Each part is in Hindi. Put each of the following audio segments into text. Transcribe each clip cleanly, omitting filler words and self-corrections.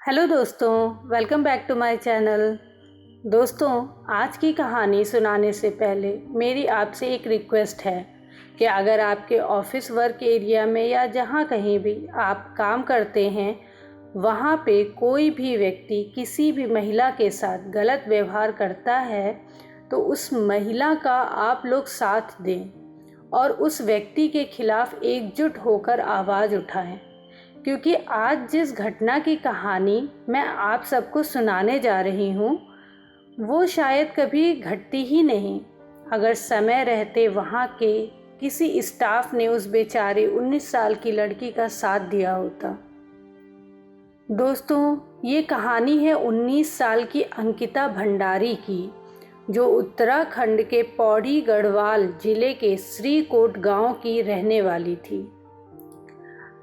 हेलो दोस्तों, welcome back to my channel. दोस्तों, आज की कहानी सुनाने से पहले मेरी आपसे एक रिक्वेस्ट है कि अगर आपके ऑफिस वर्क एरिया में या जहाँ कहीं भी आप काम करते हैं वहाँ पे कोई भी व्यक्ति किसी भी महिला के साथ गलत व्यवहार करता है तो उस महिला का आप लोग साथ दें और उस व्यक्ति के खिलाफ़ एकजुट होकर आवाज़ उठाएं, क्योंकि आज जिस घटना की कहानी मैं आप सबको सुनाने जा रही हूँ वो शायद कभी घटती ही नहीं अगर समय रहते वहाँ के किसी स्टाफ ने उस बेचारे 19 साल की लड़की का साथ दिया होता। दोस्तों, ये कहानी है 19 साल की अंकिता भंडारी की, जो उत्तराखंड के पौड़ी गढ़वाल जिले के श्रीकोट गांव की रहने वाली थी।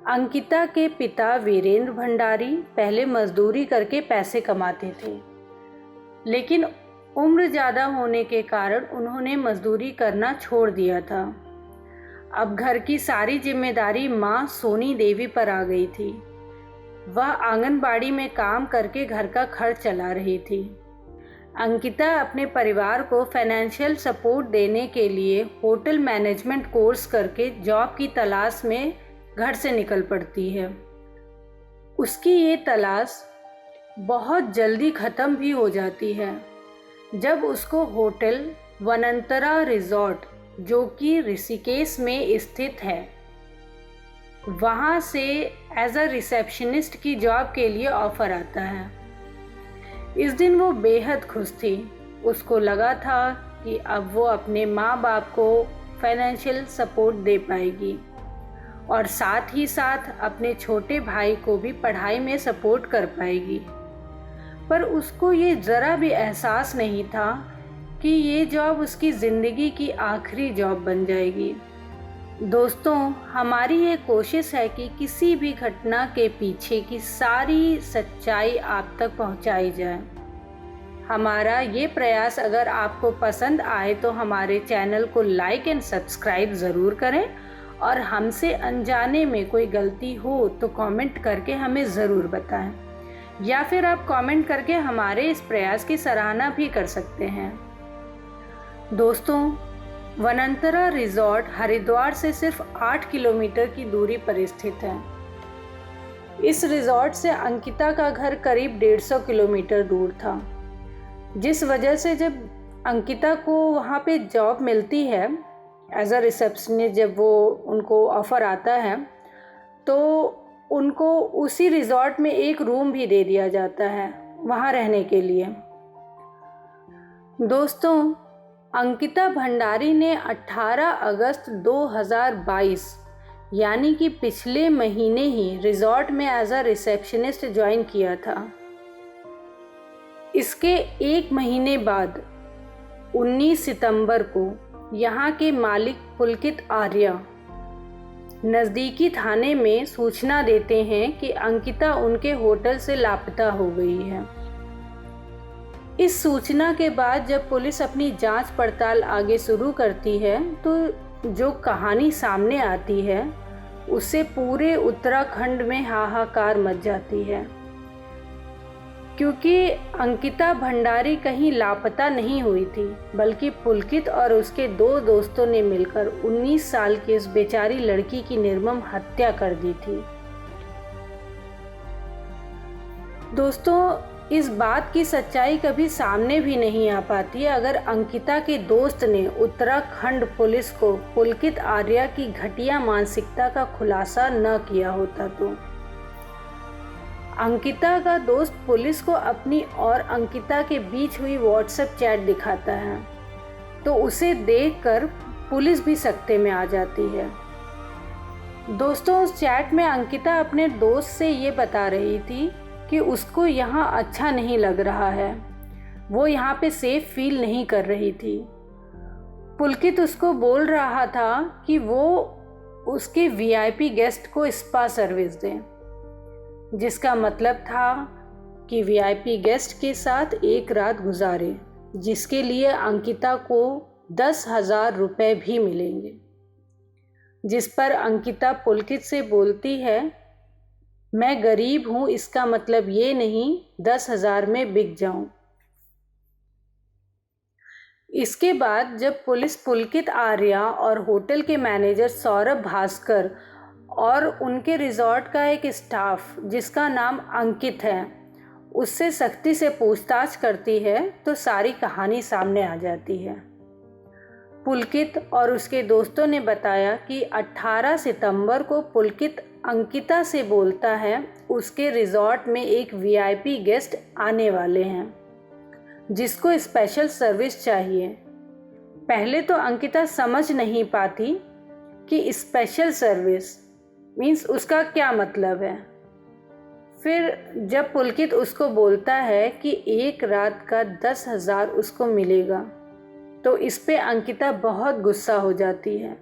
अंकिता के पिता वीरेंद्र भंडारी पहले मजदूरी करके पैसे कमाते थे, लेकिन उम्र ज़्यादा होने के कारण उन्होंने मजदूरी करना छोड़ दिया था। अब घर की सारी जिम्मेदारी माँ सोनी देवी पर आ गई थी। वह आंगनबाड़ी में काम करके घर का खर्च चला रही थी। अंकिता अपने परिवार को फाइनेंशियल सपोर्ट देने के लिए होटल मैनेजमेंट कोर्स करके जॉब की तलाश में घर से निकल पड़ती है। उसकी ये तलाश बहुत जल्दी ख़त्म भी हो जाती है जब उसको होटल वनंतरा रिजॉर्ट, जो कि ऋषिकेश में स्थित है, वहाँ से एज अ रिसेप्शनिस्ट की जॉब के लिए ऑफ़र आता है। इस दिन वो बेहद खुश थी। उसको लगा था कि अब वो अपने माँ बाप को फाइनेंशियल सपोर्ट दे पाएगी और साथ ही साथ अपने छोटे भाई को भी पढ़ाई में सपोर्ट कर पाएगी। पर उसको ये ज़रा भी एहसास नहीं था कि ये जॉब उसकी ज़िंदगी की आखिरी जॉब बन जाएगी। दोस्तों, हमारी ये कोशिश है कि किसी भी घटना के पीछे की सारी सच्चाई आप तक पहुंचाई जाए। हमारा ये प्रयास अगर आपको पसंद आए तो हमारे चैनल को लाइक एंड सब्सक्राइब ज़रूर करें और हमसे अनजाने में कोई गलती हो तो कमेंट करके हमें ज़रूर बताएं, या फिर आप कमेंट करके हमारे इस प्रयास की सराहना भी कर सकते हैं। दोस्तों, वनंतरा रिजॉर्ट हरिद्वार से सिर्फ 8 किलोमीटर की दूरी पर स्थित है। इस रिजॉर्ट से अंकिता का घर करीब 150 किलोमीटर दूर था, जिस वजह से जब अंकिता को वहाँ पे जॉब मिलती है एज अ रिसेप्शनिस्ट, जब वो उनको ऑफ़र आता है तो उनको उसी रिजॉर्ट में एक रूम भी दे दिया जाता है वहाँ रहने के लिए। दोस्तों, अंकिता भंडारी ने 18 अगस्त 2022 यानी कि पिछले महीने ही रिजॉर्ट में एज अ रिसेप्शनिस्ट ज्वाइन किया था। इसके एक महीने बाद 19 सितंबर को यहाँ के मालिक पुलकित आर्या नज़दीकी थाने में सूचना देते हैं कि अंकिता उनके होटल से लापता हो गई है। इस सूचना के बाद जब पुलिस अपनी जांच पड़ताल आगे शुरू करती है तो जो कहानी सामने आती है उससे पूरे उत्तराखंड में हाहाकार मच जाती है, क्योंकि अंकिता भंडारी कहीं लापता नहीं हुई थी, बल्कि पुलकित और उसके 2 दोस्तों ने मिलकर 19 साल की उस बेचारी लड़की की निर्मम हत्या कर दी थी। दोस्तों, इस बात की सच्चाई कभी सामने भी नहीं आ पाती अगर अंकिता के दोस्त ने उत्तराखंड पुलिस को पुलकित आर्या की घटिया मानसिकता का खुलासा न किया होता तो। अंकिता का दोस्त पुलिस को अपनी और अंकिता के बीच हुई व्हाट्सएप चैट दिखाता है तो उसे देखकर पुलिस भी सकते में आ जाती है। दोस्तों, उस चैट में अंकिता अपने दोस्त से ये बता रही थी कि उसको यहाँ अच्छा नहीं लग रहा है, वो यहाँ पे सेफ फील नहीं कर रही थी। पुलकित उसको बोल रहा था कि वो उसके वीआईपी गेस्ट को स्पा सर्विस दें, जिसका मतलब था कि वीआईपी गेस्ट के साथ एक रात गुजारे, जिसके लिए अंकिता को 10,000 रुपये भी मिलेंगे। जिस पर अंकिता पुलकित से बोलती है मैं गरीब हूँ इसका मतलब ये नहीं 10,000 में बिक जाऊं। इसके बाद जब पुलिस पुलकित आर्या और होटल के मैनेजर सौरभ भास्कर और उनके रिजॉर्ट का एक स्टाफ जिसका नाम अंकित है उससे सख्ती से पूछताछ करती है तो सारी कहानी सामने आ जाती है। पुलकित और उसके दोस्तों ने बताया कि 18 सितंबर को पुलकित अंकिता से बोलता है उसके रिजॉर्ट में एक वीआईपी गेस्ट आने वाले हैं जिसको स्पेशल सर्विस चाहिए। पहले तो अंकिता समझ नहीं पाती कि स्पेशल सर्विस मीन्स उसका क्या मतलब है। फिर जब पुलकित उसको बोलता है कि एक रात का 10,000 उसको मिलेगा तो इस पे अंकिता बहुत गुस्सा हो जाती है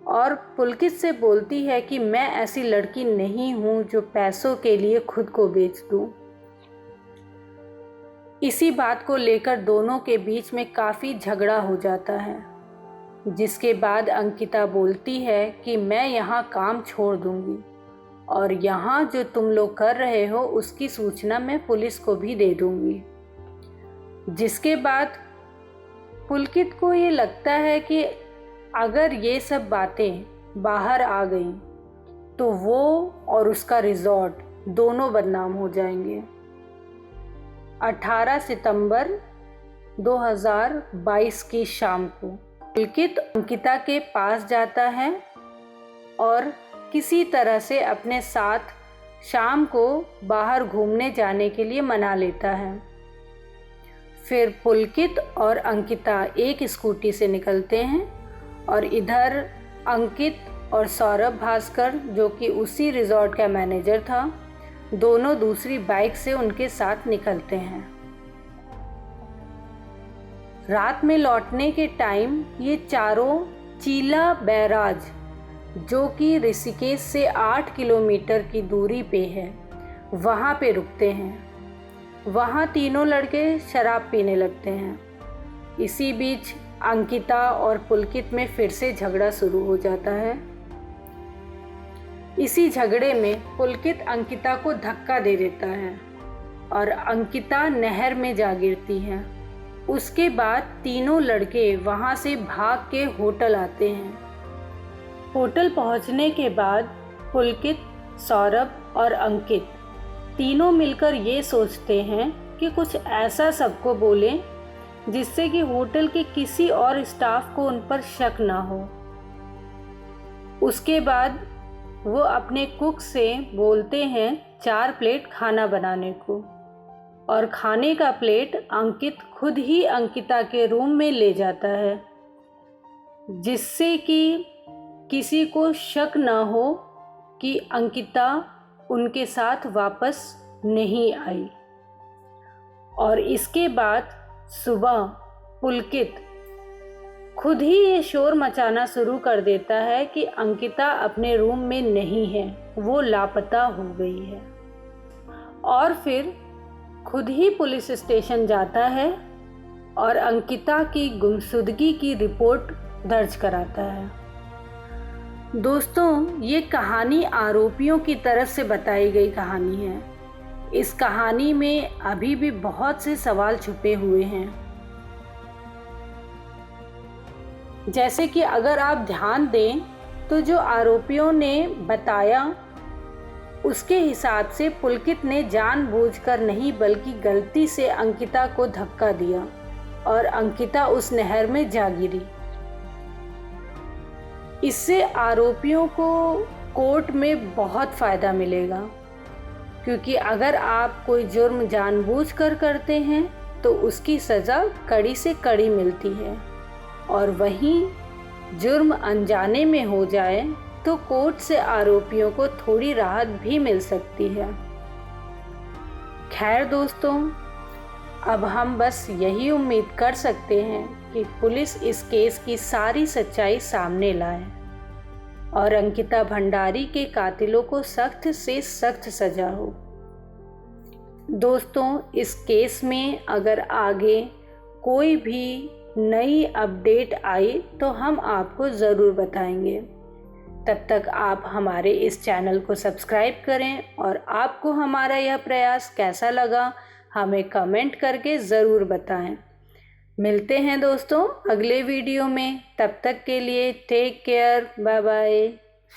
और पुलकित से बोलती है कि मैं ऐसी लड़की नहीं हूँ जो पैसों के लिए खुद को बेच दूँ। इसी बात को लेकर दोनों के बीच में काफ़ी झगड़ा हो जाता है, जिसके बाद अंकिता बोलती है कि मैं यहाँ काम छोड़ दूँगी और यहाँ जो तुम लोग कर रहे हो उसकी सूचना मैं पुलिस को भी दे दूँगी। जिसके बाद पुलकित को ये लगता है कि अगर ये सब बातें बाहर आ गईं तो वो और उसका रिजॉर्ट दोनों बदनाम हो जाएंगे। 18 सितंबर 2022 की शाम को पुलकित अंकिता के पास जाता है और किसी तरह से अपने साथ शाम को बाहर घूमने जाने के लिए मना लेता है। फिर पुलकित और अंकिता एक स्कूटी से निकलते हैं और इधर अंकित और सौरभ भास्कर जो कि उसी रिजॉर्ट का मैनेजर था दोनों दूसरी बाइक से उनके साथ निकलते हैं। रात में लौटने के टाइम ये चारों चीला बैराज जो कि ऋषिकेश से 8 किलोमीटर की दूरी पे है वहाँ पे रुकते हैं। वहाँ तीनों लड़के शराब पीने लगते हैं। इसी बीच अंकिता और पुलकित में फिर से झगड़ा शुरू हो जाता है। इसी झगड़े में पुलकित अंकिता को धक्का दे देता है और अंकिता नहर में जा गिरती है। उसके बाद तीनों लड़के वहाँ से भाग के होटल आते हैं। होटल पहुँचने के बाद पुलकित, सौरभ और अंकित तीनों मिलकर ये सोचते हैं कि कुछ ऐसा सबको बोलें जिससे कि होटल के किसी और स्टाफ को उन पर शक ना हो। उसके बाद वो अपने कुक से बोलते हैं 4 प्लेट खाना बनाने को और खाने का प्लेट अंकित खुद ही अंकिता के रूम में ले जाता है जिससे कि किसी को शक ना हो कि अंकिता उनके साथ वापस नहीं आई। और इसके बाद सुबह पुलकित खुद ही ये शोर मचाना शुरू कर देता है कि अंकिता अपने रूम में नहीं है, वो लापता हो गई है। और फिर खुद ही पुलिस स्टेशन जाता है और अंकिता की गुमशुदगी की रिपोर्ट दर्ज कराता है। दोस्तों, ये कहानी आरोपियों की तरफ से बताई गई कहानी है। इस कहानी में अभी भी बहुत से सवाल छुपे हुए हैं। जैसे कि अगर आप ध्यान दें तो जो आरोपियों ने बताया उसके हिसाब से पुलकित ने जानबूझकर नहीं बल्कि गलती से अंकिता को धक्का दिया और अंकिता उस नहर में जा गिरी। इससे आरोपियों को कोर्ट में बहुत फ़ायदा मिलेगा, क्योंकि अगर आप कोई जुर्म जानबूझकर करते हैं तो उसकी सज़ा कड़ी से कड़ी मिलती है, और वहीं जुर्म अनजाने में हो जाए तो कोर्ट से आरोपियों को थोड़ी राहत भी मिल सकती है। खैर दोस्तों, अब हम बस यही उम्मीद कर सकते हैं कि पुलिस इस केस की सारी सच्चाई सामने लाए और अंकिता भंडारी के कातिलों को सख्त से सख्त सजा हो। दोस्तों, इस केस में अगर आगे कोई भी नई अपडेट आई तो हम आपको ज़रूर बताएंगे। तब तक आप हमारे इस चैनल को सब्सक्राइब करें और आपको हमारा यह प्रयास कैसा लगा हमें कमेंट करके ज़रूर बताएं। मिलते हैं दोस्तों अगले वीडियो में, तब तक के लिए टेक केयर, बाय बाय।